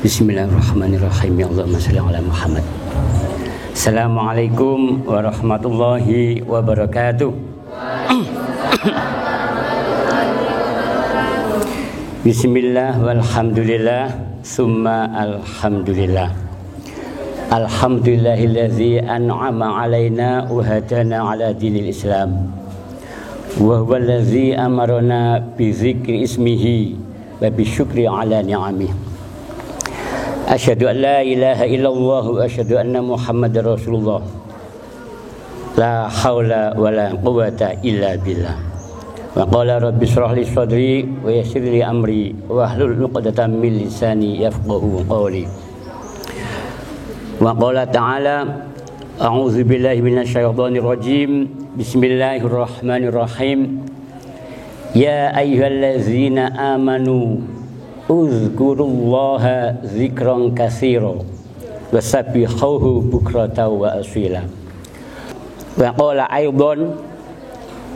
Bismillahirrahmanirrahim. Allahumma shalli ala Muhammad. Assalamualaikum warahmatullahi wabarakatuh. Bismillah walhamdulillah summa alhamdulillah. Alhamdulillahillazi an'ama alaina wa hadana ala dinil Islam. Wa huwallazi amarna bi dzikri ismihi wa bi syukri ala ni'amihi. Asyhadu an la ilaha illallah wa asyhadu anna Muhammadar Rasulullah. La haula wa la quwwata illa billah. Wa qala rabbi shrah li sadri wa yassir li amri wa hlul 'uqdatam min lisani yafqahu qawli. Wa qala ta'ala a'udzu billahi minasy syaithanir rajim. Bismillahirrahmanirrahim. Ya ayyuhallazina amanu uzkurullaha dzikran katsira wasabbihuhu bukratan wa asila. Wa qala aidan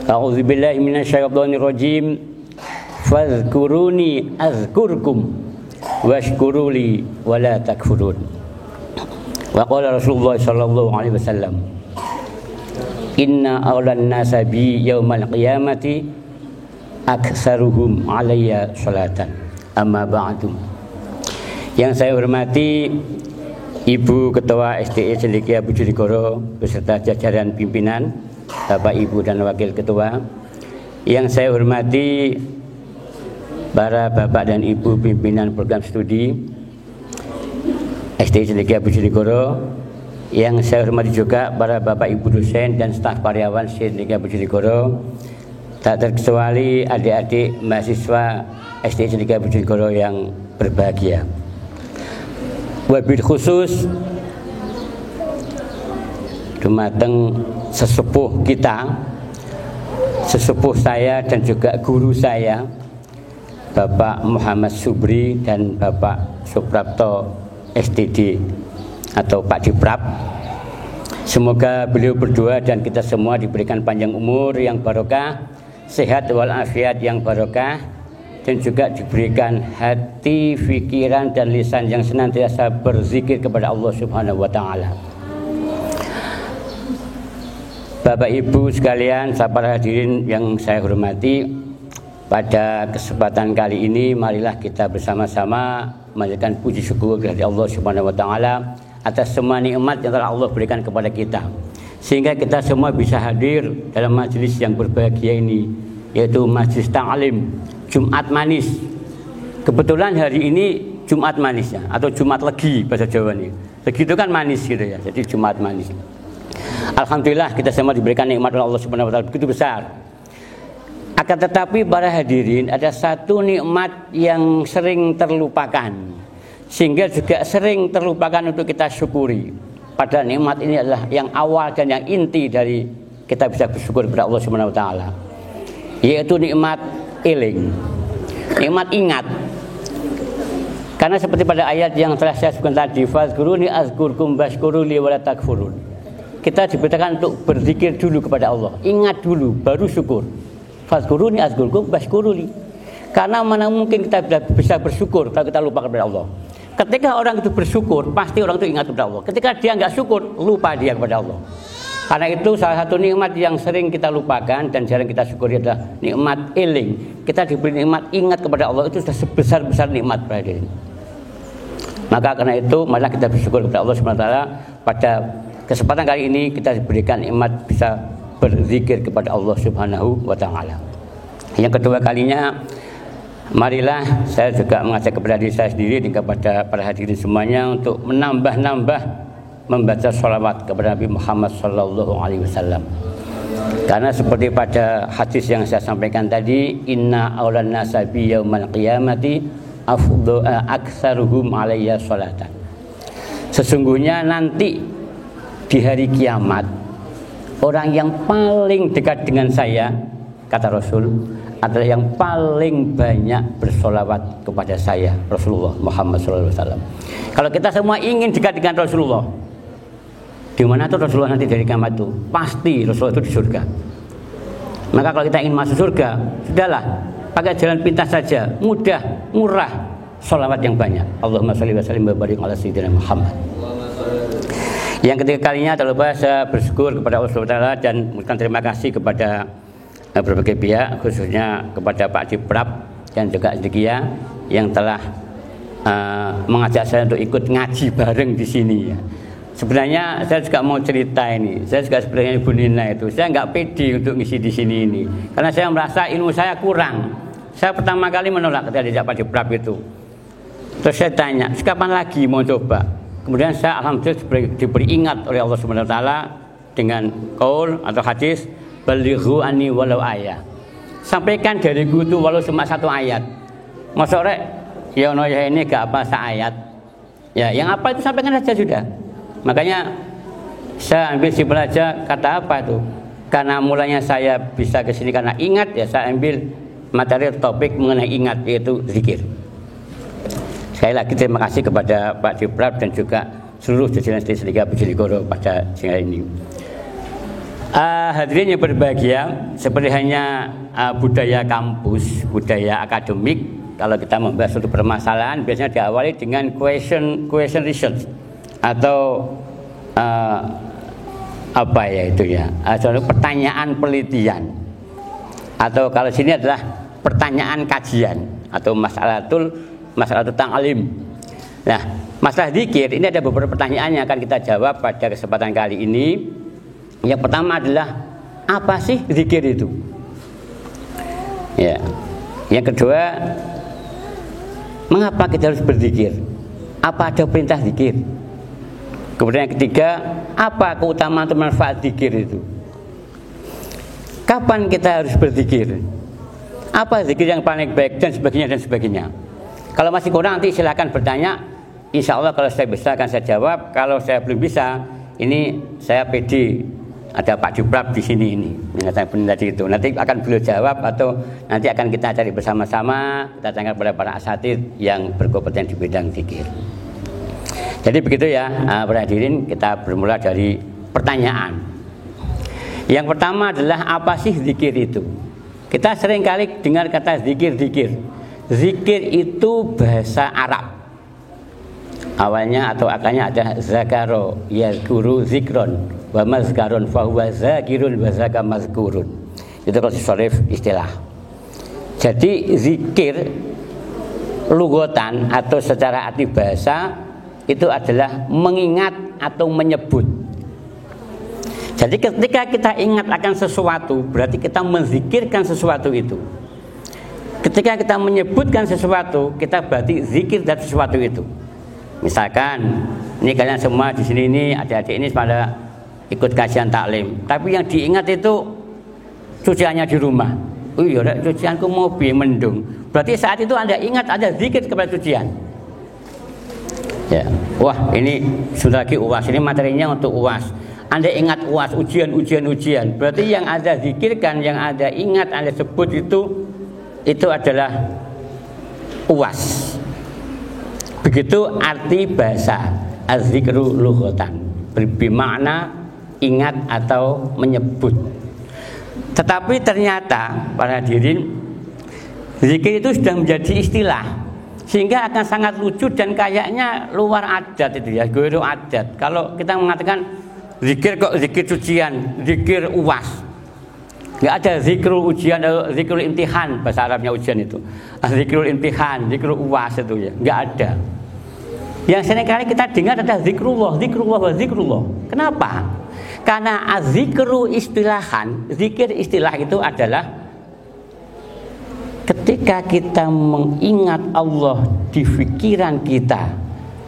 a'udzu billahi minasyaitonir rajim fadhkuruni azkurkum washkuruli wala takfurun. Wa qala Rasulullah sallallahu alaihi wasallam inna awlan nasa bi yaumal qiyamati aktsaruhum alayya salatan. Amma ba'du. Yang saya hormati Ibu Ketua SDE Cendekia Bojonegoro beserta jajaran pimpinan, Bapak Ibu dan Wakil Ketua. Yang saya hormati para Bapak dan Ibu pimpinan program studi SDE Cendekia Bojonegoro. Yang saya hormati juga para Bapak Ibu dosen dan staf karyawan Cendekia Bojonegoro. Tak terkecuali adik-adik mahasiswa SDE Cendekia Bojonegoro yang berbahagia. Wabil khusus dumateng sesepuh kita, sesepuh saya dan juga guru saya, Bapak Muhammad Subri dan Bapak Suprapto SDD atau Pak Diprap. Semoga beliau berdua dan kita semua diberikan panjang umur yang barokah, sehat walafiat yang barokah, dan juga diberikan hati, pikiran dan lisan yang senantiasa berzikir kepada Allah Subhanahu wa taala. Bapak Ibu sekalian, para hadirin yang saya hormati, pada kesempatan kali ini marilah kita bersama-sama menjadikan puji syukur kepada Allah Subhanahu wa taala atas semua nikmat yang telah Allah berikan kepada kita, sehingga kita semua bisa hadir dalam majelis yang berbahagia ini, yaitu majelis ta'lim Jumat manis. Kebetulan hari ini Jumat manis ya, atau Jumat legi bahasa Jawa ini. Legi itu kan manis gitu ya, jadi Jumat manis. Alhamdulillah kita semua diberikan nikmat oleh Allah Subhanahu wa taala begitu besar. Akan tetapi para hadirin, ada satu nikmat yang sering terlupakan, sehingga juga sering terlupakan untuk kita syukuri. Pada nikmat ini adalah yang awal dan yang inti dari kita bisa bersyukur kepada Allah Subhanahu wa taala, yaitu nikmat eling, nikmat ingat. Karena seperti pada ayat yang telah saya sebutkan tadi, fazkuruni azkurkum washkuruli wala takfurun. Kita diberitakan untuk berzikir dulu kepada Allah, ingat dulu baru syukur. Fazkuruni azkurkum washkuruli. Karena mana mungkin kita bisa bersyukur kalau kita lupa kepada Allah. Ketika orang itu bersyukur, pasti orang itu ingat kepada Allah. Ketika dia nggak syukur, lupa dia kepada Allah. Karena itu salah satu nikmat yang sering kita lupakan dan jarang kita syukuri adalah nikmat eling. Kita diberi nikmat ingat kepada Allah, itu sudah sebesar-besar nikmat berarti. Maka karena itu marilah kita bersyukur kepada Allah Subhanahu wa taala. Pada kesempatan kali ini kita diberikan nikmat bisa berzikir kepada Allah Subhanahu wa taala. Yang kedua kalinya, marilah saya juga mengajak kepada diri saya sendiri dan kepada para hadirin semuanya untuk menambah-nambah membaca sholawat kepada Nabi Muhammad sallallahu alaihi wasallam. Karena seperti pada hadis yang saya sampaikan tadi, inna awlan nasabi yaumal qiyamati aktsaruhum alayya sholatan. Sesungguhnya nanti di hari kiamat, orang yang paling dekat dengan saya, kata Rasul, adalah yang paling banyak bersolawat kepada saya, Rasulullah Muhammad SAW. Kalau kita semua ingin dekat dengan Rasulullah, di mana tuh Rasulullah nanti dari kiamat itu? Pasti Rasulullah itu di surga. Maka kalau kita ingin masuk surga, sudahlah, pakai jalan pintas saja, mudah, murah, sholawat yang banyak. Allahumma sholli wa sallim wa barik ala sayyidina Muhammad. Yang ketiga kalinya tak lupa saya bersyukur kepada Allah Subhanahu wa taala dan mengucapkan terima kasih kepada berbagai pihak, khususnya kepada Pak Ciprap dan juga Zikia yang telah mengajak saya untuk ikut ngaji bareng di sini ya. Sebenarnya saya juga mau cerita ini. Saya juga sebenarnya Ibu Nina itu, saya nggak pede untuk ngisi di sini ini, karena saya merasa ilmu saya kurang. Saya pertama kali menolak ketika diajak Pak Ciprap itu. Terus saya tanya, kapan lagi mau coba? Kemudian saya alhamdulillah diberi ingat oleh Allah Subhanahu wa taala dengan qaul atau hadis, balighu anni walau ayat. Sampaikan dariku itu walau cuma satu ayat. Masuk rek, ya ono ya ini gak apa ayat. Ya, yang apa itu sampaikan saja sudah. Makanya saya ambil simpel aja kata apa itu. Karena mulanya saya bisa ke sini karena ingat, ya saya ambil materi topik mengenai ingat, yaitu zikir. Sekali lagi terima kasih kepada Pak Ciprap dan juga seluruh jajaran Setrika Bojonegoro pada siang ini. Hadirin yang berbahagia, seperti hanya budaya kampus, budaya akademik, kalau kita membahas suatu permasalahan biasanya diawali dengan question research atau apa ya itu ya, suatu pertanyaan penelitian, atau kalau sini adalah pertanyaan kajian atau masalah tentang alim. Nah, masalah zikir ini ada beberapa pertanyaan yang akan kita jawab pada kesempatan kali ini. Yang pertama adalah apa sih zikir itu? Ya. Yang kedua, mengapa kita harus berzikir? Apa ada perintah zikir? Kemudian yang ketiga, apa keutamaan atau manfaat zikir itu? Kapan kita harus berzikir? Apa zikir yang paling baik dan sebagainya. Kalau masih kurang nanti silakan bertanya. Insya Allah kalau saya bisa akan saya jawab. Kalau saya belum bisa, ini saya pede ada Pak Ciprap di sini ini. Tadi itu nanti akan beliau jawab atau nanti akan kita cari bersama-sama. Kita tanya kepada para asatidz yang berkompeten di bidang zikir. Jadi begitu ya, para hadirin, kita bermula dari pertanyaan. Yang pertama adalah apa sih zikir itu? Kita sering kali dengar kata zikir. Zikir itu bahasa Arab. Awalnya atau akalnya ada zakaro, yazkuru zikron, wa mazkarun fahuwa zakirun wa zaka mazkurun. Itu kalau sharif istilah. Jadi zikir lugatan atau secara arti bahasa itu adalah mengingat atau menyebut. Jadi ketika kita ingat akan sesuatu, berarti kita menzikirkan sesuatu itu. Ketika kita menyebutkan sesuatu, kita berarti zikir dari sesuatu itu. Misalkan, ini kalian semua di sini ini adik-adik ini pada ikut kajian taklim, tapi yang diingat itu cuciannya di rumah. Oh iya, cucianku mobil mendung. Berarti saat itu Anda ingat ada zikir kepada cucian. Ya, wah ini sudah lagi UAS, ini materinya untuk UAS. Anda ingat UAS, ujian. Berarti yang Anda zikirkan, yang Anda ingat, Anda sebut itu adalah UAS. Begitu arti bahasa az-zikru lughatan, bermakna ingat atau menyebut. Tetapi ternyata para hadirin, zikir itu sudah menjadi istilah, sehingga akan sangat lucu dan kayaknya luar adat itu ya, guru adat. Kalau kita mengatakan zikir kok zikir cucian, zikir UAS. Enggak ada zikrul ujian atau zikrul imtihan, bahasa Arabnya ujian itu. Zikrul imtihan, zikrul UAS itu ya, enggak ada. Yang seringkali kita dengar ada zikrullah. Kenapa? Karena az-zikru istilahan, zikir istilah itu adalah ketika kita mengingat Allah di pikiran kita,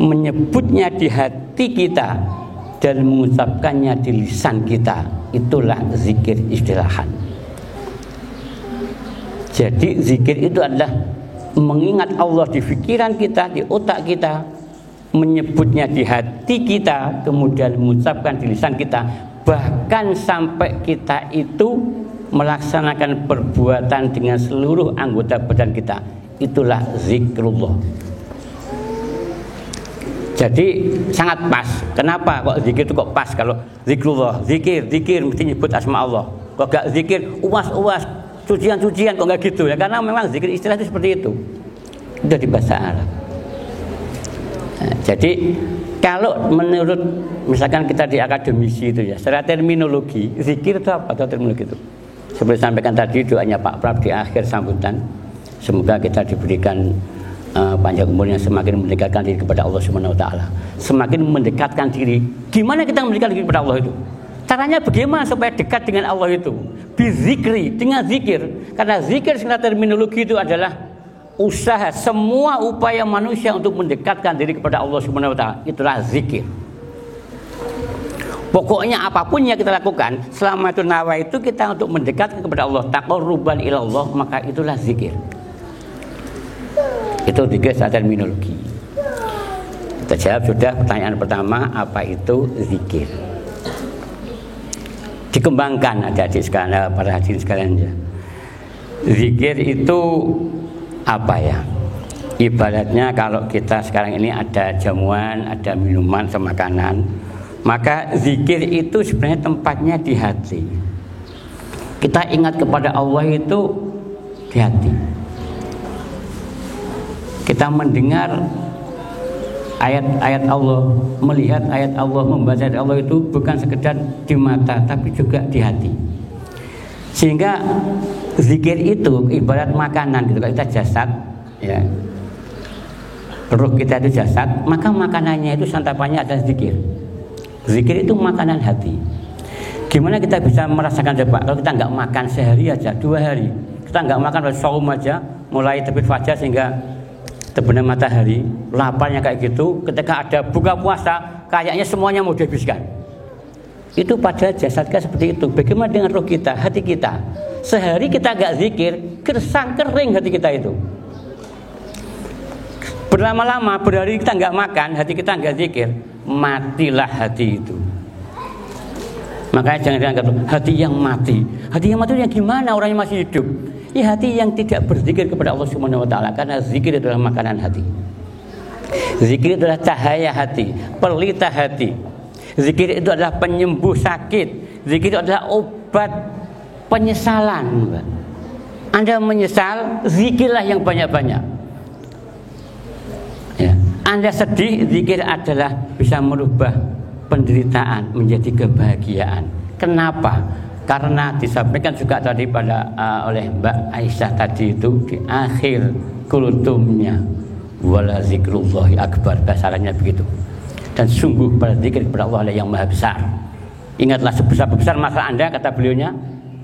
menyebutnya di hati kita, dan mengucapkannya di lisan kita, itulah zikir istilahan. Jadi zikir itu adalah mengingat Allah di pikiran kita, di otak kita, menyebutnya di hati kita, kemudian mengucapkan di lisan kita, bahkan sampai kita itu melaksanakan perbuatan dengan seluruh anggota badan kita. Itulah zikrullah. Jadi sangat pas. Kenapa kok zikir itu kok pas? Kalau zikrullah, zikir mesti nyebut asma Allah. Kok gak zikir uas, cucian kok gak gitu ya? Karena memang zikir istilah itu seperti itu. Udah di bahasa Arab. Jadi kalau menurut misalkan kita di akademisi itu ya, secara terminologi zikir itu apa? Atau terminologi itu seperti sampaikan tadi doanya Pak Prab di akhir sambutan, semoga kita diberikan panjang umur yang semakin mendekatkan diri kepada Allah Subhanahu wa taala. Semakin mendekatkan diri. Gimana kita mendekatkan diri kepada Allah itu? Caranya bagaimana supaya dekat dengan Allah itu? Bizikri, dengan zikir. Karena zikir secara terminologi itu adalah usaha, semua upaya manusia untuk mendekatkan diri kepada Allah Subhanahu wa taala, itulah zikir. Pokoknya apapun yang kita lakukan selama itu nawa itu kita untuk mendekatkan kepada Allah, taqarruban ila Allah, maka itulah zikir. Itu zikir secara terminologi. Kita jawab sudah pertanyaan pertama, apa itu zikir? Dikembangkan adik-adik sekalian, para hadirin sekalian ya. Zikir itu apa ya? Ibaratnya kalau kita sekarang ini ada jamuan, ada minuman, sama makanan, maka zikir itu sebenarnya tempatnya di hati. Kita ingat kepada Allah itu di hati. Kita mendengar ayat-ayat Allah, melihat ayat Allah, membaca ayat Allah itu bukan sekedar di mata, tapi juga di hati. Sehingga zikir itu ibarat makanan gitu. Kalau kita jasad ya, ruh kita itu jasad, maka makanannya itu santapannya ada zikir. Zikir itu makanan hati. Gimana kita bisa merasakan coba kalau kita nggak makan sehari aja, 2 hari, kita nggak makan saum aja, mulai terbit fajar sehingga terbenam matahari, laparnya kayak gitu, ketika ada buka puasa kayaknya semuanya mau dihabiskan. Itu pada jasad kita seperti itu. Bagaimana dengan roh kita, hati kita? Sehari kita gak zikir, gersang kering hati kita itu. Berlama-lama, berhari kita gak makan, hati kita gak zikir, matilah hati itu. Makanya jangan kata hati yang mati. Hati yang mati itu yang gimana? Orangnya masih hidup. Ya hati yang tidak berzikir kepada Allah Subhanahu wa taala, karena zikir adalah makanan hati. Zikir adalah cahaya hati, pelita hati. Zikir itu adalah penyembuh sakit. Zikir itu adalah obat penyesalan. Anda menyesal, zikirlah yang banyak-banyak. Ya. Anda sedih, zikir adalah bisa merubah penderitaan menjadi kebahagiaan. Kenapa? Karena disampaikan juga tadi pada oleh Mbak Aisyah tadi itu di akhir kultumnya, wala zikrullahi akbar, bahasanya begitu. Dan sungguh pada zikir kepada Allah yang maha besar. Ingatlah sebesar-besar masalah Anda, kata beliaunya,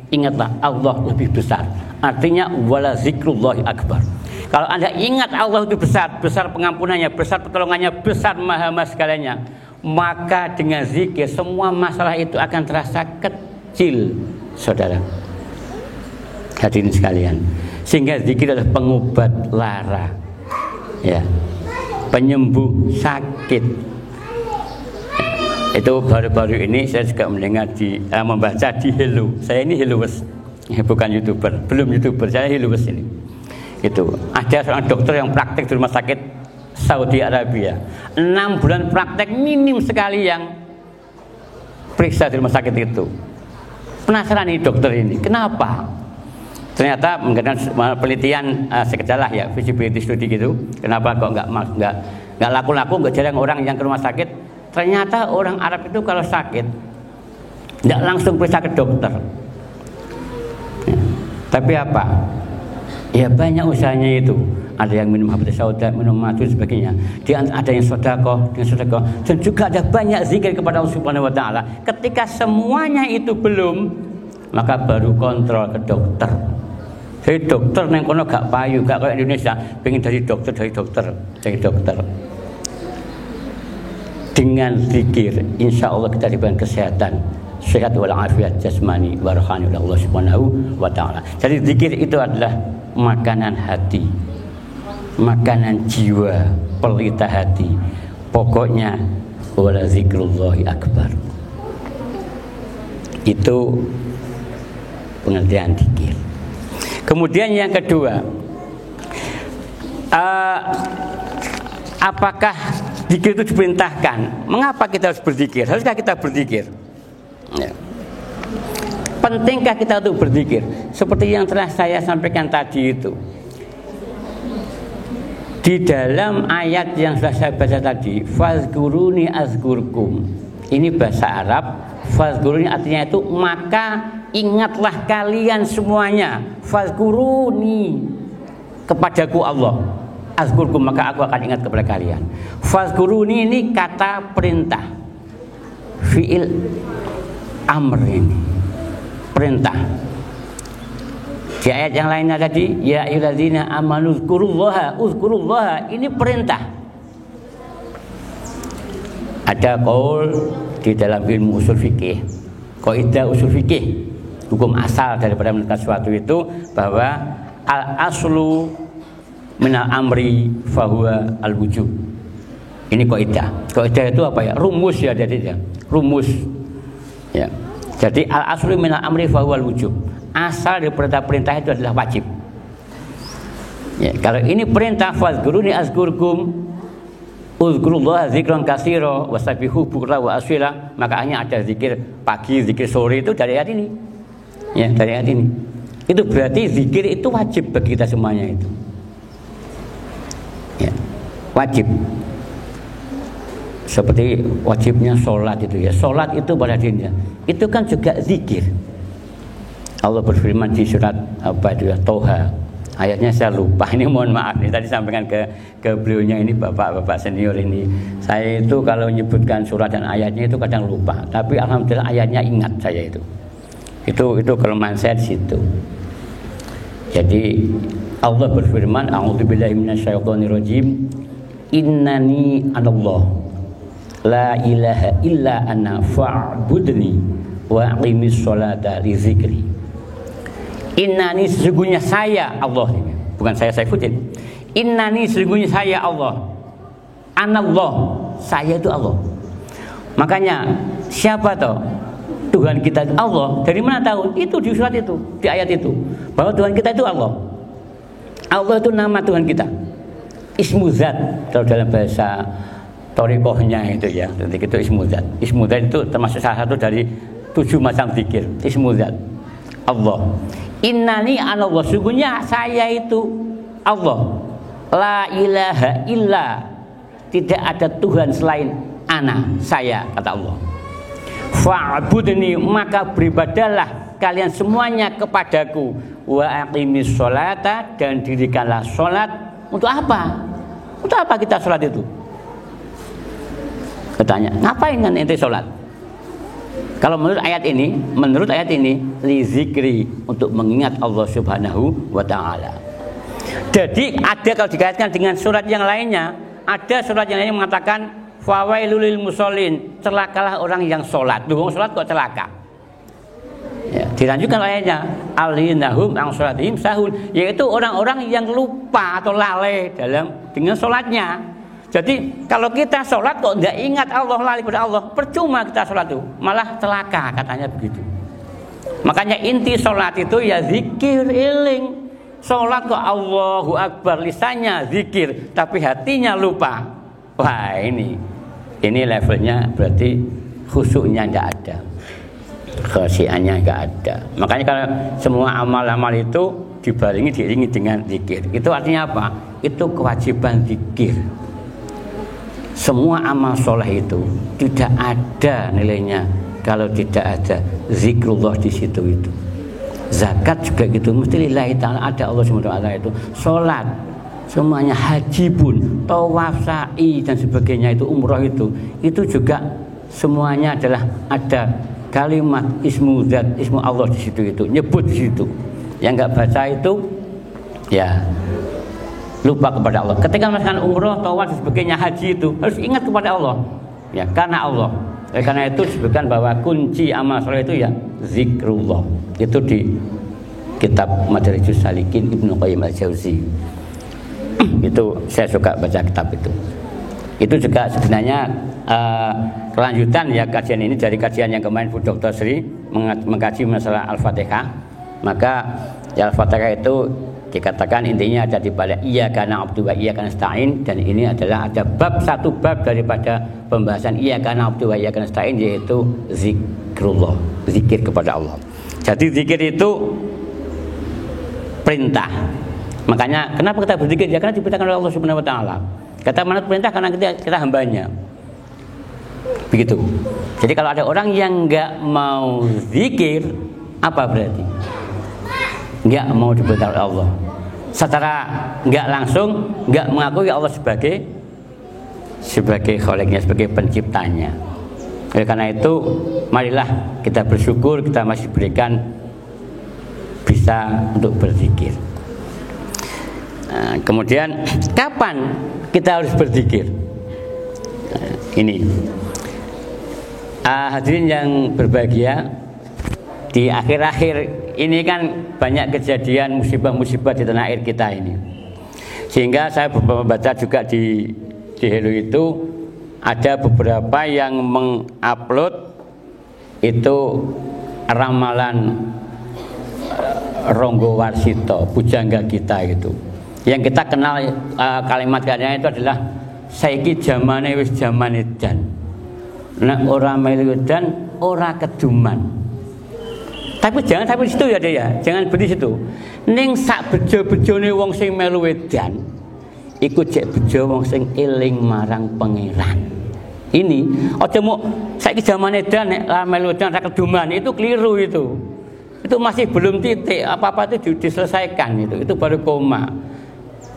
ingatlah Allah lebih besar. Artinya wala zikrullahi akbar. Kalau Anda ingat Allah itu besar, besar pengampunannya, besar pertolongannya, besar maha segalanya, maka dengan zikir semua masalah itu akan terasa kecil, saudara. Hadirin sekalian, sehingga zikir adalah pengobat lara, ya, penyembuh sakit. Itu baru-baru ini saya juga mendengar membaca di Hello. Saya ini Helloers, bukan YouTuber, belum YouTuber, saya Helloers ini. Itu ada seorang dokter yang praktek di rumah sakit Saudi Arabia. 6 bulan praktek minim sekali yang periksa di rumah sakit itu. Penasaran nih dokter ini, kenapa? Ternyata menggunakan penelitian sekejalah ya, feasibility study gitu. Kenapa kok nggak laku-laku, nggak jarang orang yang ke rumah sakit. Ternyata orang Arab itu kalau sakit tidak langsung periksa ke dokter. Ya. Tapi apa? Ya banyak usahanya itu. Ada yang minum habatus sauda, minum madu dan sebagainya. Ada yang sedekah, dan juga ada banyak zikir kepada Allah Subhanahu wa taala. Ketika semuanya itu belum, maka baru kontrol ke dokter. Jadi dokter neng kono gak payu, gak kayak Indonesia, pengen dari dokter. Dengan zikir, insya Allah kita diberikan kesehatan, sehat walafiat jasmani wa rohani oleh Allah Subhanahu wa taala. Jadi zikir itu adalah makanan hati, makanan jiwa, pelita hati. Pokoknya wala zikrullahi akbar. Itu pengertian zikir. Kemudian yang kedua, apakah zikir itu diperintahkan? Mengapa kita harus berzikir? Haruskah kita berzikir? Ya. Pentingkah kita untuk berzikir? Seperti yang telah saya sampaikan tadi itu. Di dalam ayat yang sudah saya baca tadi, fazkuruni azkurkum. Ini bahasa Arab. Fazkuruni artinya itu maka ingatlah kalian semuanya. Fazkuruni, kepadaku Allah. Azkurkum, maka aku akan ingat kepada kalian. Fazkuruni ini kata perintah. Fi'il amr ini. Perintah. Di ayat yang lainnya tadi, ya ayyuhalladzina amanu uzkurullaha, ini perintah. Ada qaul di dalam ilmu usul fikih, kaidah usul fikih, hukum asal daripada menentukan sesuatu itu bahwa al aslu minal amri fahuwa al wujub. Ini kaidah. Kaidah itu apa ya? Rumus ya, jadi ya. Rumus. Ya. Jadi al aslu minal amri fahuwa al wujub. Asal dari perintah-perintah itu adalah wajib. Ya, kalau ini perintah fazkuruni azkurkum, uzkurullaha zikran katsira wasabbihu bukra wa asila, maka hanya ada zikir pagi, zikir sore itu dari ayat ini. Ya, dari ayat ini. Itu berarti zikir itu wajib bagi kita semuanya itu. Ya, wajib. Seperti wajibnya sholat itu ya. Sholat itu pada dirinya. Itu kan juga zikir. Allah berfirman di surat apa itu ya, Toha, ayatnya saya lupa, ini mohon maaf nih, tadi sampaikan ke beliaunya ini, bapak-bapak senior ini, saya itu kalau menyebutkan surat dan ayatnya itu kadang lupa, tapi alhamdulillah ayatnya ingat saya itu kelemahan saya di situ. Jadi Allah berfirman, a'udzubillahi minasyaitonirrajim, innani anallah la ilaha illa ana fa'budni wa aqimis sholata li zikri. Innani, sesungguhnya saya Allah, bukan saya Saifuddin. Innani, sesungguhnya saya Allah. Anallah, saya itu Allah. Makanya siapa toh Tuhan kita itu Allah? Dari mana tahu? Itu di surat itu, di ayat itu, bahwa Tuhan kita itu Allah. Allah itu nama Tuhan kita. Ismu Zat, kalau dalam bahasa Thariqahnya itu ya, jadi itu Ismu Zat. Ismu Zat itu termasuk salah satu dari 7 macam zikir. Ismu Zat, Allah. Innani anallah, sungguhnya saya itu Allah. La ilaha illa, tidak ada Tuhan selain ana, saya, kata Allah. Fa'budni, maka beribadahlah kalian semuanya kepadaku. Wa aqimis sholata, dan dirikanlah sholat. Untuk apa? Untuk apa kita sholat itu? Katanya, ngapain kan ente sholat? Kalau menurut ayat ini li zikri, untuk mengingat Allah Subhanahu wa taala. Jadi ada, kalau dikaitkan dengan surat yang lainnya, ada surat yang lainnya mengatakan fawailul lil musallin, celakalah orang yang sholat. Duh, sholat kok celaka? Ya, dilanjutkan ayatnya, allinahum an sholatihim sahun, yaitu orang-orang yang lupa atau lalai dengan sholatnya. Jadi kalau kita sholat kok tidak ingat Allah, lali pada Allah, percuma kita sholat itu, malah celaka, katanya begitu. Makanya inti sholat itu ya zikir, iling. Sholat kok Allahu Akbar, lisannya zikir, tapi hatinya lupa. Wah, ini levelnya berarti khusyuknya tidak ada, khasyiannya tidak ada. Makanya kalau semua amal-amal itu diiringi dengan zikir, itu artinya apa? Itu kewajiban zikir. Semua amal soleh itu tidak ada nilainya kalau tidak ada zikrullah di situ itu. Zakat juga gitu, mesti lillahi ta'ala, ada Allah SWT itu. Sholat, semuanya, haji pun, tawaf, sa'i dan sebagainya itu, umroh itu juga semuanya adalah ada kalimat ismu zat, ismu Allah di situ itu, nyebut di situ. Yang nggak baca itu ya lupa kepada Allah. Ketika melaksanakan umroh, tawaf dan sebagainya, haji itu harus ingat kepada Allah. Ya, karena Allah. Karena itu disebutkan bahwa kunci amal soleh itu ya zikrullah. Itu di kitab Madarijus Salikin Ibnu Qayyim Al-Jauzi. Itu saya suka baca kitab itu. Itu juga sebenarnya kelanjutan ya kajian ini dari kajian yang kemarin Bu Dr. Sri mengkaji masalah Al-Fatihah. Maka ya Al-Fatihah itu dikatakan intinya ada di balik iyyaka na'budu wa iyyaka nasta'in, dan ini adalah ada satu bab daripada pembahasan iyyaka na'budu wa iyyaka nasta'in, yaitu zikrullah, zikir kepada Allah. Jadi zikir itu perintah, Makanya kenapa kita berzikir? Ya karena diperintahkan oleh Allah Subhanahu wa taala. Kata mana perintah karena kita hambanya. Begitu. Jadi kalau ada orang yang enggak mau zikir, apa berarti? Enggak mau diperintah oleh Allah. Secara enggak langsung enggak mengakui Allah sebagai Kholiknya, sebagai penciptanya. Oleh karena itu, marilah kita bersyukur kita masih berikan bisa untuk berzikir. Nah, kemudian kapan kita harus berzikir? Nah, ini hadirin yang berbahagia, di akhir-akhir ini kan banyak kejadian musibah-musibah di tanah air kita ini, sehingga saya membaca juga di Hello itu ada beberapa yang mengupload itu ramalan Ronggo Warsito, pujangga kita itu. Yang kita kenal kalimat-kalimatnya itu adalah saiki jamane wis jaman edan. Nek ora melu edan, ora keduman. Tapi jangan sampai situ ya dia, jangan berhenti situ. Ning sak bejo-bejone wong sing melu edan, iku cek bejo wong sing eling marang pangeran. Ini aja mau saiki jaman edan nek ora melu edan ora keduman, itu keliru itu. Itu masih belum titik, apa-apa itu diselesaikan itu baru koma.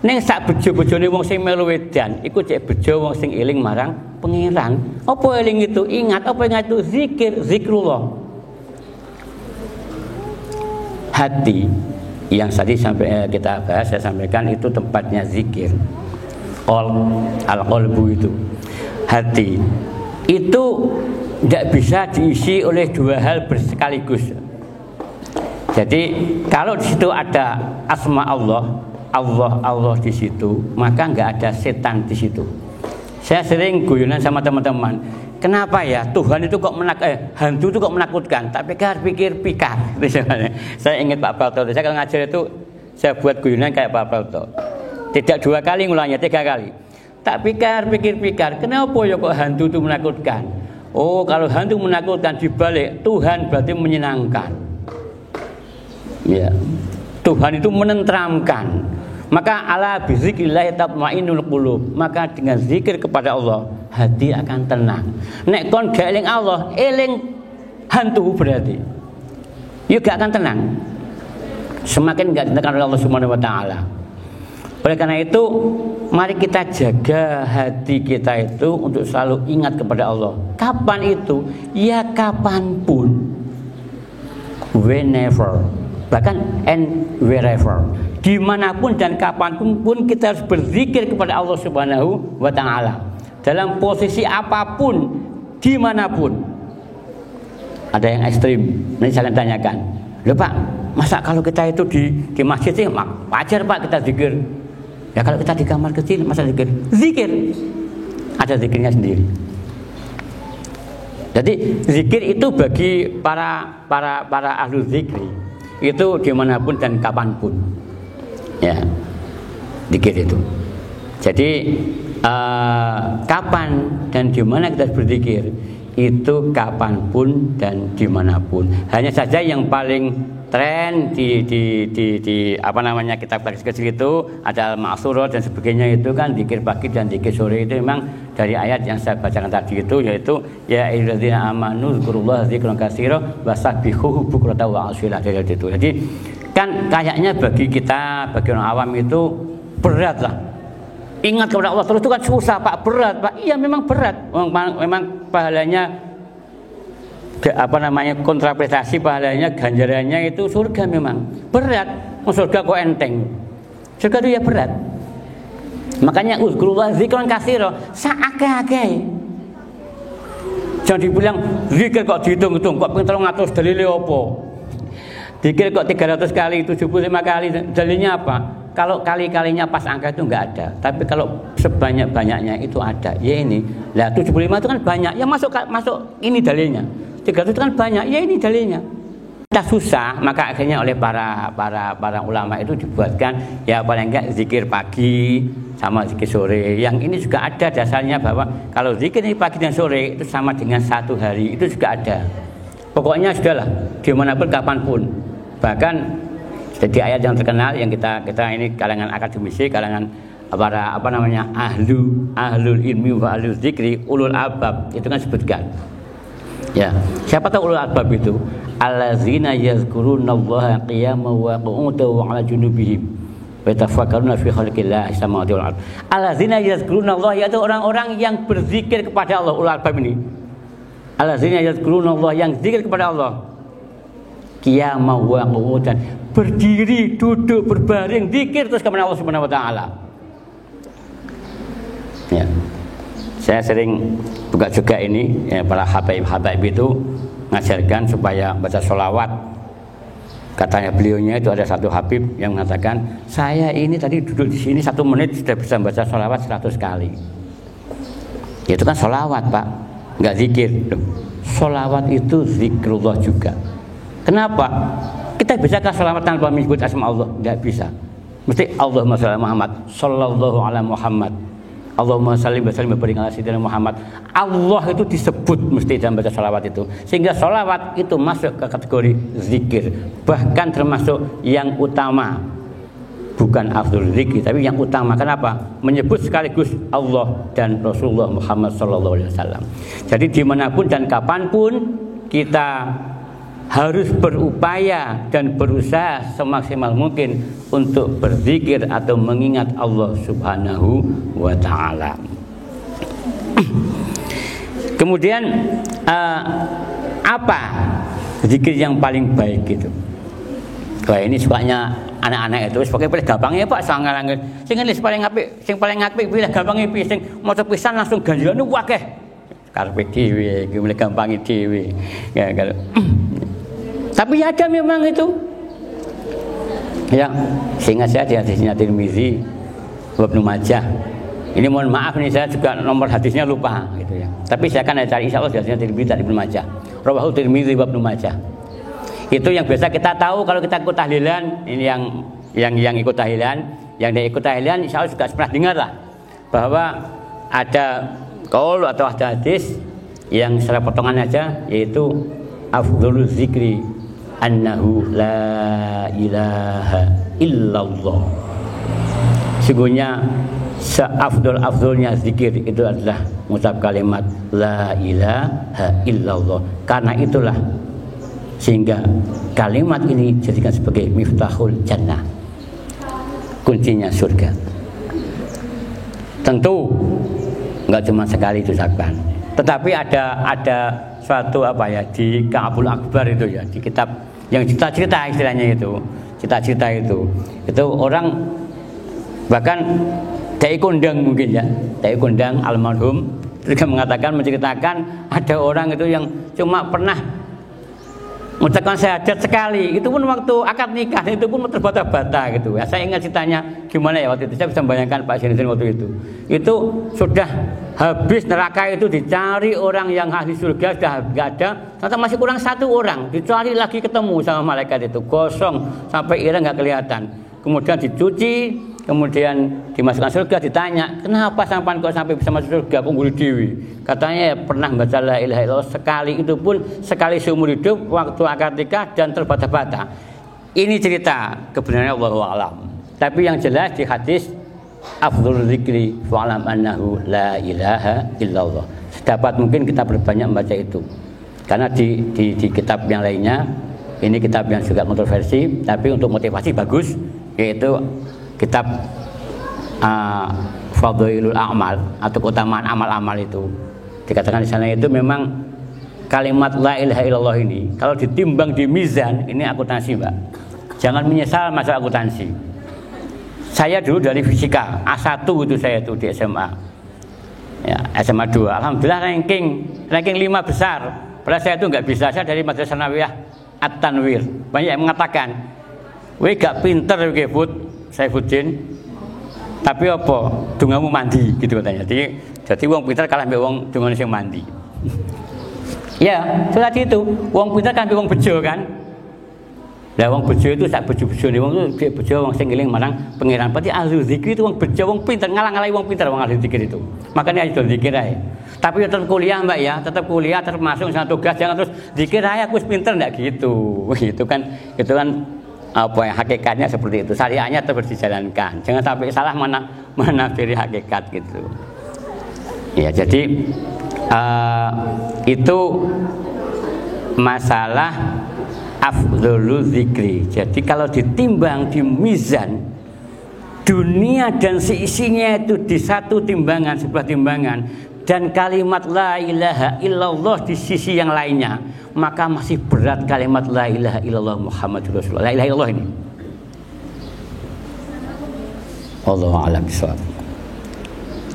Ning sak bejo-bejone wong sing melu edan iku cek bejo wong sing eling marang pangeran. Apa eling itu? Ingat, apa ingat itu? Zikrullah. Hati yang tadi sampai kita bahas, saya sampaikan itu tempatnya zikir. Al-qalbu itu hati itu tidak bisa diisi oleh dua hal bersekaligus. Jadi kalau di situ ada asma Allah di situ, maka nggak ada setan di situ. Saya sering guyonan sama teman-teman, kenapa ya Tuhan itu kok hantu itu kok menakutkan? Tak pikir-pikir. Saya ingat Pak Prato, saya kalau ngajar itu saya buat guyonan kayak Pak Prato. Tidak 2 kali ngulangnya, 3 kali. Tak pikir-pikir, kenapa ya kok hantu itu menakutkan? Oh, kalau hantu menakutkan dibalik Tuhan berarti menyenangkan. Ya, Tuhan itu menenteramkan. Maka ala bizikrillah tatmainnul qulub. Maka dengan zikir kepada Allah hati akan tenang. Nek kon gak eling Allah, eling hantu berarti ya gak akan tenang. Semakin gak ditekan oleh Allah Subhanahu wa taala. Oleh karena itu, mari kita jaga hati kita itu untuk selalu ingat kepada Allah. Kapan itu? Ya kapanpun. Whenever. Bahkan and wherever. Dimanapun dan kapanpun pun kita harus berzikir kepada Allah Subhanahu wa ta'ala. Dalam posisi apapun, dimanapun. Ada yang ekstrim. Nanti saya akan tanyakan. Loh Pak, masa kalau kita itu di masjid sih wajar Pak kita zikir? Ya kalau kita di kamar kecil masa zikir? Zikir. Ada zikirnya sendiri. Jadi zikir itu bagi para ahlu zikri itu dimanapun dan kapanpun. Ya, zikir itu. Jadi kapan dan di mana kita berzikir itu kapanpun dan dimanapun. Hanya saja yang paling tren di apa namanya kitab kecil itu ada al-ma'surah dan sebagainya itu kan zikir pagi dan zikir sore itu memang dari ayat yang saya bacakan tadi itu, yaitu ya ayyuhalladzina amanu dzkurullaha dzikran katsiran wasabbihuhu bukratan wa asila dari itu. Jadi kan kayaknya bagi kita, bagi orang awam itu berat lah. Ingat kepada Allah terus itu kan susah Pak, berat Pak. Iya memang berat. Memang pahalanya apa namanya kontraprestasi, pahalanya ganjarannya itu surga memang berat. Surga kok enteng? Surga itu ya berat. Makanya uzkurullah dzikran katsiran, saakeh-akeh. Jangan dibilang zikir kok dihitung-hitung, kok pengen 300 dalile apa? Zikir kok 300 kali, 75 kali, dalilnya apa? Kalau kali-kalinya pas angka itu enggak ada, tapi kalau sebanyak-banyaknya itu ada. Ya ini, lah 75 itu kan banyak, ya masuk ini dalilnya. 300 itu kan banyak, ya ini dalilnya. Kita susah, maka akhirnya oleh para ulama itu dibuatkan ya paling enggak zikir pagi sama zikir sore. Yang ini juga ada dasarnya bahwa kalau zikir ini pagi dan sore itu sama dengan 1 hari, itu juga ada. Pokoknya sudahlah, dimanapun kapanpun. Bahkan Jadi ayat yang terkenal yang kita ini kalangan akademisi, kalangan para ahlul ilmi wa ahlul dzikri, ulul albab itu kan sebutkan. Ya, siapa tahu ulul albab itu? Allazina yazkurunallaha qiyaman wa qu'udan wa 'ala junubihim wa yatafakkaruna fi khalqillahi samawati wal ardh. Allazina yazkurunallaha, yaitu orang-orang yang berzikir kepada Allah, ulul albab ini. Allazina yazkurunallaha, yang zikir kepada Allah. Qiyaman wa qu'udan, berdiri, duduk, berbaring, zikir terus kepada Allah Subhanahu wa taala. Ya. Saya sering buka juga ini ya, para habaib itu ngajarkan supaya baca sholawat. Katanya beliaunya itu ada satu habib yang mengatakan, saya ini tadi duduk di sini 1 menit sudah bisa baca sholawat 100 kali. Ya, itu kan sholawat, Pak, nggak zikir. Sholawat itu zikrullah juga. Kenapa? Kita bisakah sholawat tanpa menyebut asma Allah? Nggak bisa. Mesti Allahumma sholli Muhammad, sallallahu ala Muhammad, Allahumma sholli wa sallim wa barik ala sayyidina Muhammad. Allah itu disebut mesti dalam baca sholawat itu, sehingga sholawat itu masuk ke kategori zikir, bahkan termasuk yang utama, bukan afdhul zikri, tapi yang utama. Kenapa? Menyebut sekaligus Allah dan Rasulullah Muhammad sallallahu alaihi wasallam. Jadi dimanapun dan kapanpun kita harus berupaya dan berusaha semaksimal mungkin untuk berzikir atau mengingat Allah Subhanahu wa ta'ala. Kemudian apa zikir yang paling baik itu? Wah, ini sukanya anak-anak itu pakai pilih gampangnya Pak, sangat sing paling apik pilih gampangnya sing maca pisan langsung ganjaran akeh. Karepe dhewe, iki mulai gampangi dhewe. Ya kalau tapi ada memang itu. Ya, sehingga saya di hadisnya Tirmizi, Ibnu Majah. Ini mohon maaf nih, saya juga nomor hadisnya lupa gitu ya. Tapi saya akan cari, insya Allah di hadisnya Tirmizi dan Ibnu Majah. Rawahu Tirmizi wa Ibnu Majah. Itu yang biasa kita tahu kalau kita ikut tahlilan. Ini yang ikut tahlilan, yang dia ikut tahlilan, insya Allah juga pernah dengar lah bahwa ada qaul atau ada hadis yang secara potongan aja, yaitu afdhalul zikri annahu la ilaha illallah. Sesungguhnya seafdol-afdolnya zikir itu adalah mengucap kalimat la ilaha illallah. Karena itulah sehingga kalimat ini dijadikan sebagai miftahul jannah, kuncinya surga. Tentu enggak cuma sekali diucapkan, tetapi ada suatu di Ka'bul Akbar itu ya, di kitab yang cerita-cerita istilahnya itu, cerita-cerita itu orang bahkan Dai Kondang mungkin ya, Dai Kondang almarhum juga menceritakan ada orang itu yang cuma pernah mengucapkan syahadat sekali, itu pun waktu akad nikah itu pun terbata-bata gitu ya. Saya ingat ceritanya gimana ya waktu itu, saya bisa membayangkan Pak Sinidin waktu itu sudah habis neraka itu dicari orang yang ahli surga sudah nggak ada, ternyata masih kurang 1 orang, dicari lagi ketemu sama malaikat itu kosong sampai ira nggak kelihatan, kemudian dicuci, kemudian dimasukkan surga, ditanya kenapa sampan kok sampai bisa masuk surga penghuni dewi, katanya ya pernah baca la ilaha illallah sekali, itu pun sekali seumur hidup waktu akad nikah dan terbata-bata. Ini cerita kebenarannya Allahu a'lam, tapi yang jelas di hadis afdhul zikri fa'lam annahu la ilaha illallah. Sedapat mungkin kita berbanyak membaca itu, karena di kitab yang lainnya, ini kitab yang juga kontroversi tapi untuk motivasi bagus, yaitu kitab Fadhailul A'mal atau keutamaan amal-amal itu. Dikatakan di sana itu memang kalimat la ilaha illallah ini kalau ditimbang di mizan, ini akuntansi Mbak, jangan menyesal masa akuntansi. Saya dulu dari fisika A1 itu, saya itu di SMA ya, SMA 2, alhamdulillah ranking 5 besar. Padahal saya itu nggak bisa, saya dari Madrasah Sanawiyah At-Tanwir. Banyak yang mengatakan we gak pinter we Bud Saifuddin, tapi apa dungamu mandi gitu katanya. Jadi wong pinter kalah mbek wong dungane sing mandi. Ya, seperti itu. Wong pinter kan mbek wong bejo kan. Lah wong bejo itu sak bejo-bejone wong itu bejo wong sing ngeling marang pangeran. Berarti ahli zikir itu wong bejo, wong pinter, ngalang-alangi wong pinter wong ahli zikir itu. Makanya itu zikir ae. Tapi tetap kuliah Mbak ya, tetap kuliah termasuk satu tugas, jangan terus zikir ae aku wis pinter ndak gitu. Itu kan apa yang hakikatnya seperti itu, syariahnya terus dijalankan. Jangan sampai salah menafsiri hakikat gitu. Ya, jadi itu masalah afdholul zikri. Jadi kalau ditimbang di mizan, dunia dan seisinya itu di satu timbangan, sebuah timbangan, dan kalimat la ilaha illallah di sisi yang lainnya, maka masih berat kalimat la ilaha illallah Muhammadur Rasulullah. La ilaha illallah ini. Wallahu a'lam bishawab.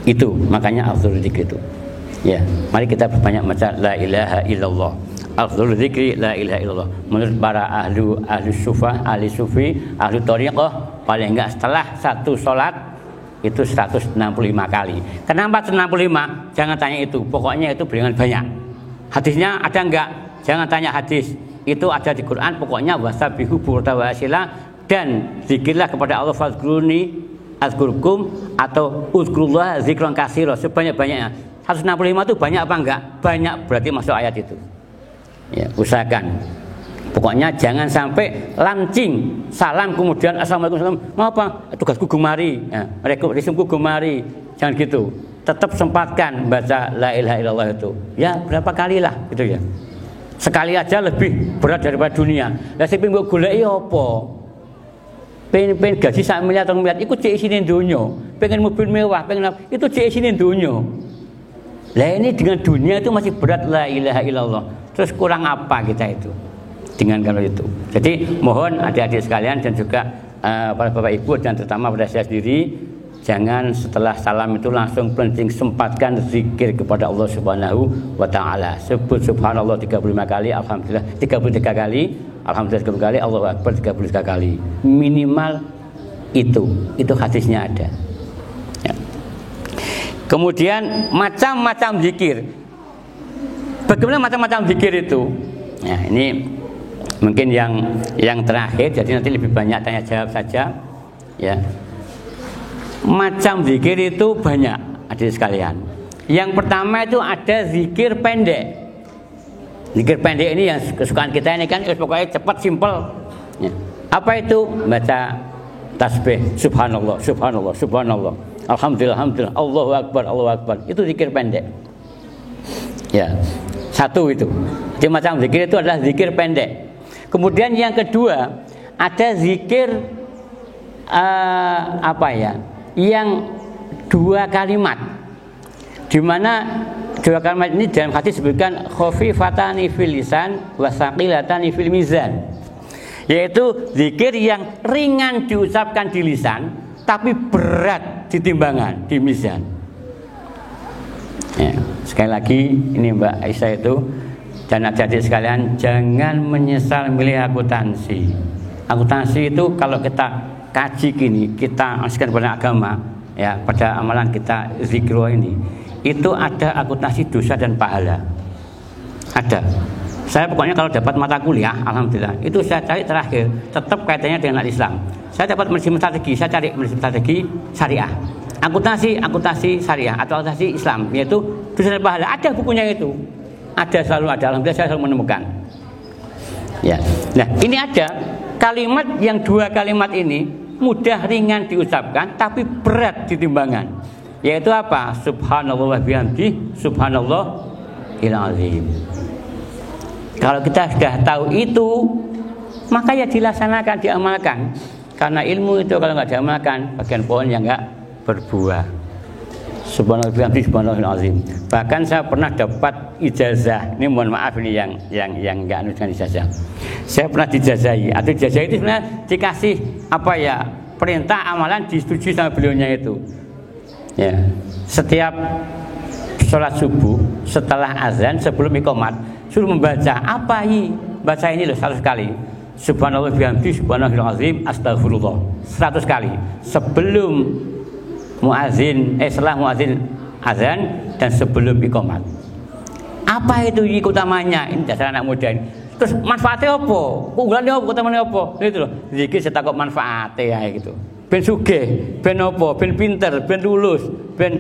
Itu makanya afdholul zikri itu. Ya, mari kita berbanyak baca la ilaha illallah. Afdholul zikri la ilaha illallah. Menurut para ahli sufah, ahli sufi, ahli thariqah, paling enggak setelah satu sholat itu 165 kali. Kenapa 165? Jangan tanya itu. Pokoknya itu dengan banyak. Hadisnya ada enggak? Jangan tanya hadis. Itu ada di Quran. Pokoknya wasabihu burda wasila, dan zikirlah kepada Allah, fazkuruni azkurkum, atau uzkurullah zikran katsira, sebanyak-banyaknya. 165 itu banyak apa enggak? Banyak, berarti masuk ayat itu. Ya, usahakan. Pokoknya jangan sampai lancing salam kemudian assalamualaikum, mau apa? Tugasku gemari, ya, rekomendasiku gemari. Jangan gitu. Tetap sempatkan baca la ilaha illallah itu. Ya, berapa kali lah gitu ya. Sekali aja lebih berat daripada dunia. Lah sing mbok goleki apa? Pengen gaji 1 miliar, 2 miliar, iku cek isine donya. Pengen mobil mewah, pengen itu cek isine donya. Lah ini dengan dunia itu masih berat la ilaha illallah. Terus kurang apa kita itu dengan kalau itu. Jadi mohon adik-adik sekalian dan juga para bapak ibu dan terutama pada saya sendiri, jangan setelah salam itu langsung penting sempatkan zikir kepada Allah Subhanahu wa taala. Sebut subhanallah 35 kali, alhamdulillah 33 kali, alhamdulillah 30 kali, Allahu akbar 33 kali. Minimal itu hadisnya ada. Ya. Kemudian macam-macam zikir. Bagaimana macam-macam zikir itu? Nah, ini mungkin yang terakhir, jadi nanti lebih banyak tanya jawab saja. Ya. Macam zikir itu banyak, adik sekalian. Yang pertama itu ada zikir pendek. Zikir pendek ini yang kesukaan kita ini kan pokoknya cepat, simpel. Ya. Apa itu? Baca tasbih, subhanallah, subhanallah, subhanallah, alhamdulillah, alhamdulillah, Allahu akbar, Allahu akbar. Itu zikir pendek. Ya. Satu itu. Jadi macam zikir itu adalah zikir pendek. Kemudian yang kedua ada zikir yang 2 kalimat. Di mana 2 kalimat ini dalam hadis disebutkan khafifatani fil lisan wa saqilatani fil mizan. Yaitu zikir yang ringan diucapkan di lisan tapi berat di timbangan, di mizan. Ya, sekali lagi ini Mbak Aisyah itu dan adik-adik sekalian, jangan menyesal milih akuntansi. Akuntansi itu kalau kita kaji gini, kita askan pada agama, ya pada amalan kita zikro ini, itu ada akuntansi dosa dan pahala. Ada. Saya pokoknya kalau dapat mata kuliah, alhamdulillah, itu saya cari terakhir, tetap kaitannya dengan Islam. Saya dapat manajemen strategi, saya cari manajemen strategi syariah. Akuntansi syariah atau akuntansi Islam, yaitu dosa dan pahala. Ada bukunya itu, ada, selalu ada. Alhamdulillah saya selalu menemukan. Ya, nah ini ada kalimat yang 2 kalimat ini mudah ringan diucapkan tapi berat di timbangan. Yaitu apa? Subhanallah wa bihamdihi, subhanallahil azim. Kalau kita sudah tahu itu, maka ya dilaksanakan, diamalkan. Karena ilmu itu kalau nggak diamalkan, bagian pohon yang nggak berbuah. Subhanallah bihamdihi, subhanallahil azim. Bahkan saya pernah dapat ijazah. Ini mohon maaf ini yang nggak anugerahkan ijazah. Saya pernah dijazahi. Atau ijazah itu sebenarnya dikasih perintah amalan disetujui sama beliaunya itu. Ya, setiap sholat subuh setelah azan sebelum iqamat suruh membaca baca ini loh 100 kali. Subhanallah bihamdihi, subhanallahil azim, astagfirullah 100 kali sebelum setelah muazin azan dan sebelum iqamat. Apa itu utamanya? Ini dasar anak muda ini. Terus manfaatnya apa? Keunggulannya apa? Utamanya apa? Itu loh. Zikir saya takut manfaatnya ya gitu. Ben sugih, ben apa? Ben pinter, ben lulus, ben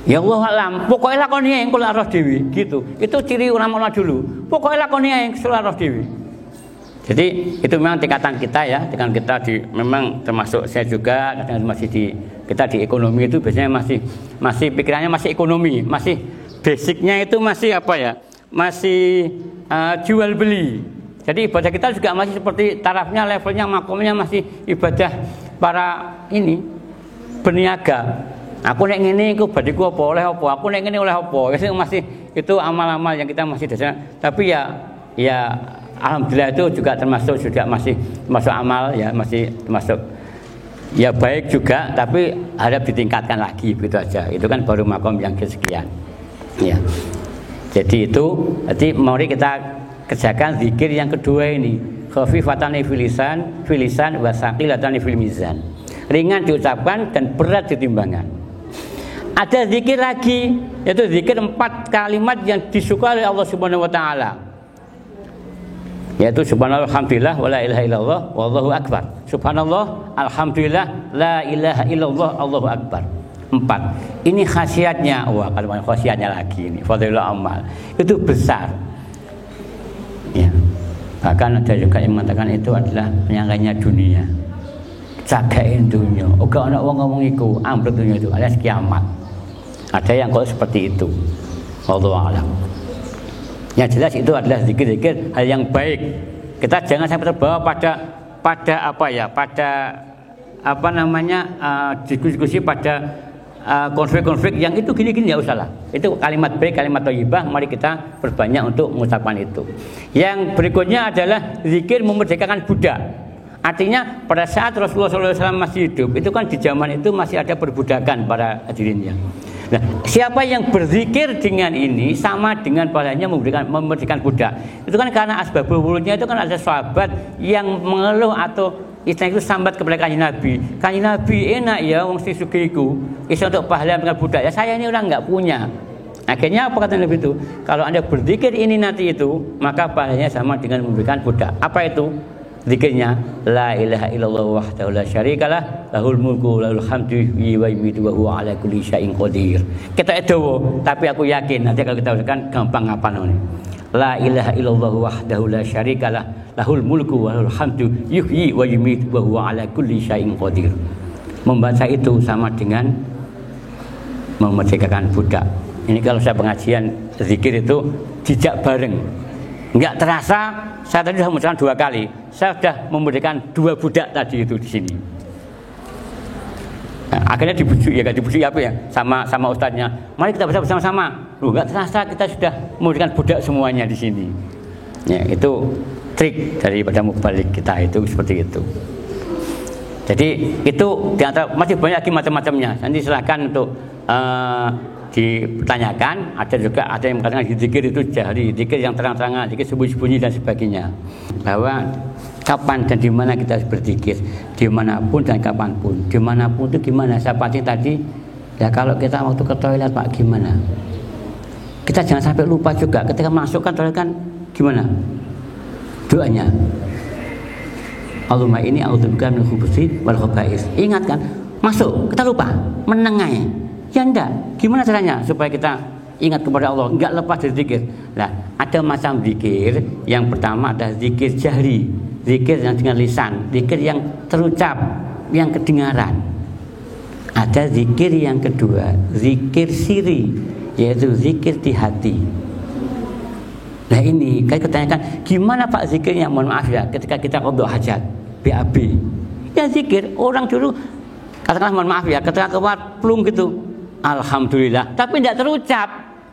ya Allah alam. Pokoknya lakoni yang kula roh dewi gitu. Itu ciri ulama dulu. Pokoknya lakoni yang kula roh dewi. Jadi itu memang tingkatan kita ya, tingkatan kita memang termasuk saya juga kadang masih kita di ekonomi itu biasanya masih pikirannya masih ekonomi, masih basicnya itu masih apa ya, masih jual beli. Jadi ibadah kita juga masih seperti tarafnya, levelnya, makomnya masih ibadah para ini berniaga. Aku nek ngene iku badiku apa oleh apa, aku nek ngene oleh apa. Itu masih itu amal-amal yang kita masih dasar. Tapi ya alhamdulillah itu juga termasuk masih termasuk amal ya, masih termasuk ya baik juga, tapi harap ditingkatkan lagi begitu aja. Itu kan baru makom yang kesekian. Ya. Jadi mari kita kerjakan zikir yang kedua ini. Khafifatan filisan wa saqilatan fil mizan. Ringan diucapkan dan berat ditimbangkan. Ada zikir lagi, yaitu zikir 4 kalimat yang disukai oleh Allah Subhanahu wa taala. Yaitu subhanallah alhamdulillah wa la ilaha illallah wallahu akbar. Subhanallah alhamdulillah la ilaha illallah Allahu akbar. 4. Ini khasiatnya, wah kalau khasiatnya lagi ini, fadhilul amal. Itu besar. Ya. Bahkan ada juga yang mengatakan itu adalah penyangkanya dunia. Jagain dunia. Oga ana wong ngomong iku, ambruk dunia itu alias kiamat. Ada yang kok seperti itu. Wallahu a'lam. Yang jelas itu adalah zikir-zikir hal yang baik. Kita jangan sampai terbawa pada diskusi pada konflik-konflik yang itu gini-gini, ya usahlah. Itu kalimat baik, kalimat thayyibah, mari kita berbanyak untuk mengucapkan itu. Yang berikutnya adalah zikir memerdekakan budak. Artinya pada saat Rasulullah SAW masih hidup, itu kan di zaman itu masih ada perbudakan para hadirinnya. Nah, siapa yang berzikir dengan ini sama dengan pahalanya memerdekakan budak. Itu kan karena asbabul wurudnya itu kan ada sahabat yang mengeluh atau istilah itu sambat kepada Kanjeng Nabi. Kanjeng Nabi enak ya wong sing sugiku, iso untuk pahala dengan budak. Ya saya ini orang enggak punya. Akhirnya apa kata Nabi itu? Kalau Anda berzikir ini nanti itu, maka pahalanya sama dengan memberikan budak. Apa itu? Zikirnya la ilaha illallah wahdahu la syarikalah lahul mulku lahul hamdu wa yumiitu wa huwa ala kulli syai'in qadir. Kita edowo, tapi aku yakin nanti kalau kita ucapkan gampang ngapalane. La ilaha illallah wahdahu la syarikalah lahul mulku wa lahul hamdu yuhyi wa yumiitu wa huwa ala kulli syai'in qadir. Membaca itu sama dengan memerdekakan budak. Ini kalau saya pengajian zikir itu jejak bareng. Enggak terasa, saya tadi sudah mengucapkan 2 kali. Saya sudah memerdekakan 2 budak tadi itu di sini. Nah, akhirnya dibujuk apa ya sama ustadznya. Mari kita baca bersama-sama. Enggak terasa kita sudah memerdekakan budak semuanya di sini. Ya, itu trik daripada mubalik kita itu seperti itu. Jadi itu di antara masih banyak lagi macam-macamnya. Nanti silakan untuk dipertanyakan. Ada yang mengatakan zikir itu jahri, zikir yang terang-terangan, zikir sembunyi-sembunyi dan sebagainya. Bahwa kapan dan di mana kita harus berzikir, dimanapun dan kapanpun, dimanapun itu gimana? Saya pancing tadi, ya kalau kita waktu ke toilet Pak gimana? Kita jangan sampai lupa juga ketika masuk kan toilet kan gimana? Doanya. Allahumma inni a'udzubika minal khubuthi wal khaba'is. Ingat kan? Masuk, kita lupa, menengai. Ya enggak, gimana caranya supaya kita ingat kepada Allah, enggak lepas dari zikir. Nah, ada macam zikir. Yang pertama ada zikir jahri, zikir yang dengan lisan, zikir yang terucap, yang kedengaran. Ada zikir yang kedua, zikir siri, yaitu zikir di hati. Nah ini, kita tanyakan, gimana Pak zikirnya? Mohon maaf ya, ketika kita qadha hajat, BAB. Ya zikir, orang dulu katakanlah mohon maaf ya, ketika keluar plung gitu, alhamdulillah, tapi tidak terucap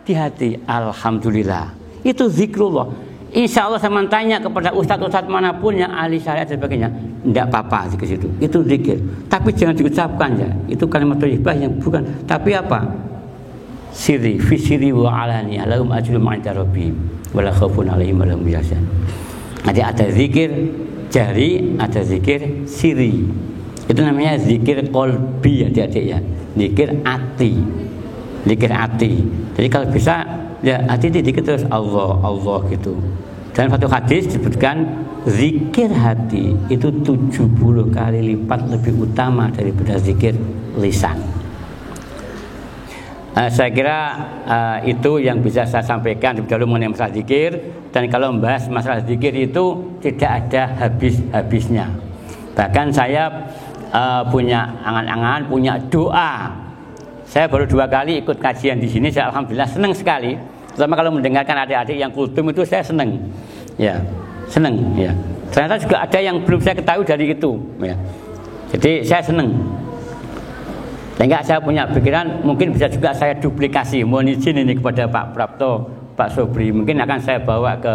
di hati, alhamdulillah. Itu zikrullah. Insya Allah saya tanya kepada ustadz-ustadz manapun yang ahli syariat dan sebagainya, tidak apa-apa zikir itu. Itu zikir, tapi jangan diucapkan ya. Itu kalimat thayyibah yang bukan. Tapi apa? Sirri, fi sirri wa alani, lahum ajrun 'inda rabbihim, wa la khaufun 'alaihim wa la hum yahzanun. Jadi ada zikir jahri, ada zikir sirri. Itu namanya zikir qalbi adik-adik ya. Zikir hati. Zikir hati. Jadi kalau bisa ya hati zikir terus Allah, Allah gitu. Dan satu hadis disebutkan zikir hati itu 70 kali lipat lebih utama daripada zikir lisan. Saya kira itu yang bisa saya sampaikan dahulu mengenai masalah zikir. Dan kalau membahas masalah zikir itu tidak ada habis-habisnya. Bahkan saya punya angan-angan, punya doa. Saya baru 2 kali ikut kajian di sini, saya alhamdulillah senang sekali. Terutama kalau mendengarkan adik-adik yang kultum itu saya senang. Ya, senang. Ya. Ternyata juga ada yang belum saya ketahui dari itu. Ya. Jadi saya senang. Sehingga saya punya pikiran mungkin bisa juga saya duplikasi. Mohon izin ini kepada Pak Prapto, Pak Sobri. Mungkin akan saya bawa ke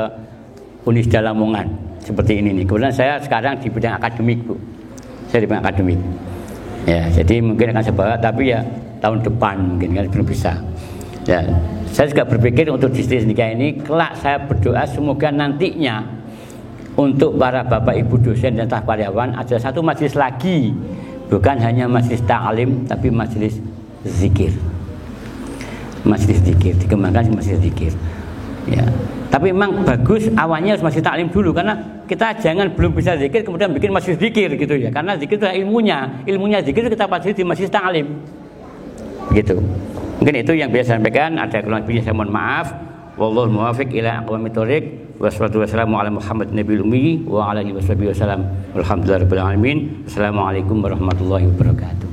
Unisda Lamongan seperti ini nih. Kebetulan saya sekarang di bidang akademik, Bu. Saya di bidang akademik. Ya, jadi mungkin akan saya bawa, tapi ya tahun depan mungkin kan belum bisa. Ya, saya juga berpikir untuk distrik nikah ini, kelak saya berdoa semoga nantinya untuk para bapak ibu dosen dan staf karyawan ada satu majelis lagi. Bukan hanya majelis ta'lim, tapi majelis zikir. Majelis zikir, dikembangkan majelis zikir. Ya. Tapi memang bagus awalnya harus majelis ta'lim dulu, karena kita jangan belum bisa zikir kemudian bikin majelis zikir gitu ya. Karena zikir itu ilmunya zikir itu kita pasti di majelis ta'lim. Begitu. Mungkin itu yang bisa saya sampaikan. Ada kurang lebihnya saya mohon maaf. Wallahul muwaffiq ila aqwamit thoriq. Wassalatu wassalamu ala Muhammad nabiyil ummi wa ala alihi wasallam. Alhamdulillahirabbil alamin. Assalamualaikum warahmatullahi wabarakatuh.